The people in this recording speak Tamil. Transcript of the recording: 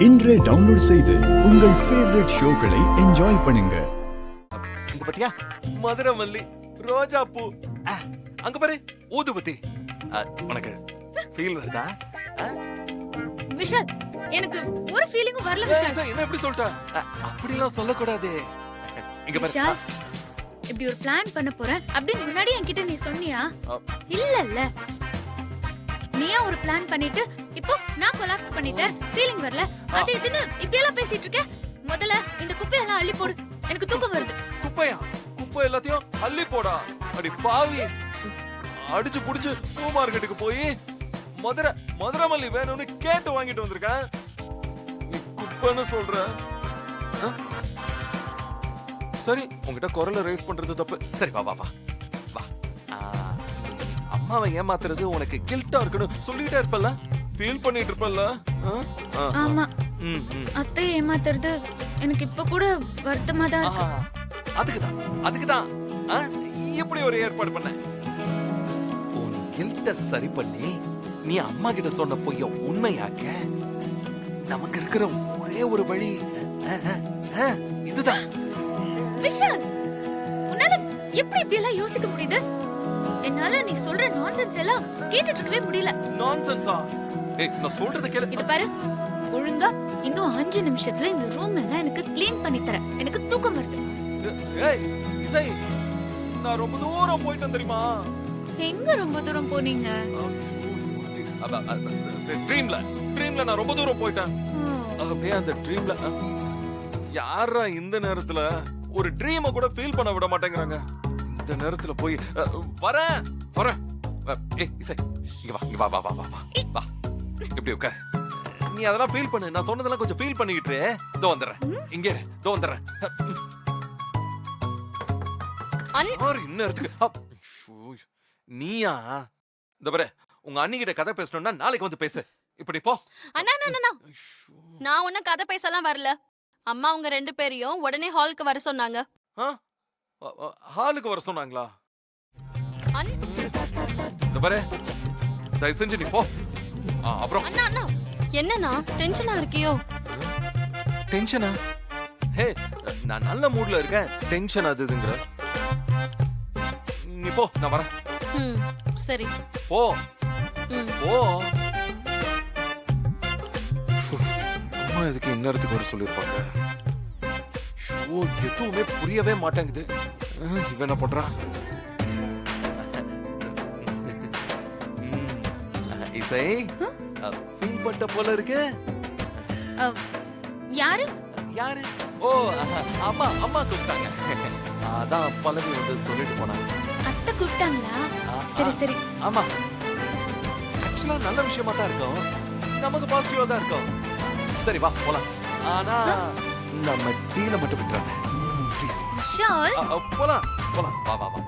இன்றே டவுன்லோட் செய்து உங்கள் ஃபேவரட் ஷோக்களை என்ஜாய் பண்ணுங்க. இந்த பத்தியா மதுரை மல்லி, ரோஜா பூ, அங்க பாரு ஊதுபத்தி. உனக்கு ஃபீல் வருதா? விஷால், எனக்கு ஒரு ஃபீலிங்கும் வரல விஷால். என்ன எப்படி சொல்லிட்ட? அப்படிலாம் சொல்லக்கூடாது. இங்க பாரு. விஷால், இப்படி ஒரு பிளான் பண்ண போறேன் அப்படின்னு முன்னாடி என்கிட்ட நீ சொன்னியா? இல்ல நீயா ஒரு பிளான் பண்ணிட்டு இப்போ நான் கொலாப்ஸ் பண்ணிட்டேன், ஃபீலிங் வரல, அது இதுன்னு இப்படி எல்லாம் பேசிட்டு இருக்க. முதல்ல இந்த குப்பையெல்லாம் அள்ளி போடு, எனக்கு தூக்கம் வருது. குப்பையா? குப்பை எல்லாத்தையும் அள்ளி போடா. அடி பாவி, அடிச்சு புடிச்சு பூ மார்க்கெட்டுக்கு போய் மதுரை மல்லி வேணும்னு கேட்டு வாங்கிட்டு வந்திருக்கேன். நீ குப்பைன்னு சொல்ற? சரி, உங்ககிட்ட குரலை ரைஸ் பண்றது தப்பு. சரி வா வா வா வா. அம்மாவை ஏமாத்துறது உனக்கு கில்ட்டா இருக்குன்னு சொல்லிட்டே இருப்பல்ல, ஃபீல் பண்ணிட்டு இருப்பல்ல? ஆமா, அத்தை ஏமாத்துறது எனக்கு இப்ப கூட வருத்தமா தான் இருக்கு. அதுக்குதான் இப்படி ஒரு ஏற்பாடு பண்ண. உன் கில்ட்ட சரி பண்ணி நீ அம்மா கிட்ட சொன்ன பொய்ய உண்மையாக்க நமக்கு இருக்கிற ஒரே ஒரு வழி இதுதான். விஷால், உன்னால எப்படி இப்படி எல்லாம் யோசிக்க முடியுது? என்னால நீ சொல்ற நான்சென்ஸ் எல்லாம் கேட்டுட்டு இருக்கவே முடியல. நான்சென்ஸா? ஏய், நான் சொல்றத கேளு. இது பாரு, ஒழுங்கா இன்னும் 5 நிமிஷத்துல இந்த ரூம் எல்லாம் எனக்கு க்ளீன் பண்ணி தர. எனக்கு தூக்கம் வருது. ஏய் இசை, நான் ரொம்ப தூரம் போயிட்டேன் தெரியுமா? எங்க ரொம்ப தூரம் போனீங்க? ட்ரீம்ல நான் ரொம்ப தூரம் போயிட்டேன். அப்படியே அந்த ட்ரீம்ல யாரா இந்த நேரத்துல ஒரு ட்ரீமை கூட ஃபீல் பண்ண விட மாட்டேங்கிறாங்க. இந்த நேரத்துல போய் வரேன். ஏய் இசை, இங்க வா இங்க வா வா வா வா வா. இப்படி உட்கார். நீ அதெல்லாம் ஃபீல் பண்ணு. நான் சொன்னதெல்லாம் கொஞ்சம் ஃபீல் பண்ணிக்கிட்டு இதோ வந்துடுறேன். இங்கே இதோ வந்துடுறேன். நீயா? இந்த பாரு, உங்க அண்ணி கிட்ட கதை பேசணும்னா நாளைக்கு வந்து பேசு. இப்படி போ. அண்ணா நான் ஒன்னும் கதை பேசலாம் வரல. அம்மா உங்க 2 பேரையும் உடனே ஹாலுக்கு வர சொன்னாங்க. ஹாலுக்கு வர சொன்னாங்களா? இந்த பாரு, தயவு செஞ்சு நீ போ. அப்புறம் அண்ணா என்னண்ணா டென்ஷனா இருக்கியோ? டென்ஷனா? ஹே, நான் நல்ல மூட்ல இருக்கேன். டென்ஷன் அதுங்கற. நீ போ, நான் வரேன். சரி போ. போ. அம்மா எதுக்கு இந்நேரத்துக்கு வர சொல்லிருப்பாங்க? ஷோ, எதுவுமே புரியவே மாட்டேங்குது. இவன் என்ன பண்றான்? இசை, ஃபீல் பட்ட போல இருக்கு. யாரு? ஓ, அம்மா கூப்பிட்டாங்க. அதான் பல்லவி வந்து சொல்லிட்டு போனாங்க. அத்தை கூப்பிட்டாங்களா? சரி. ஆமா, ஆக்சுவலா நல்ல விஷயமா தான் இருக்கும். நமக்கு பாசிட்டிவா தான் இருக்கும். சரி வா போலாம். ஆனா நம்ம டீல மட்டும் விட்டுறாத ப்ளீஸ். விஷால், போலாம் வா வா வா.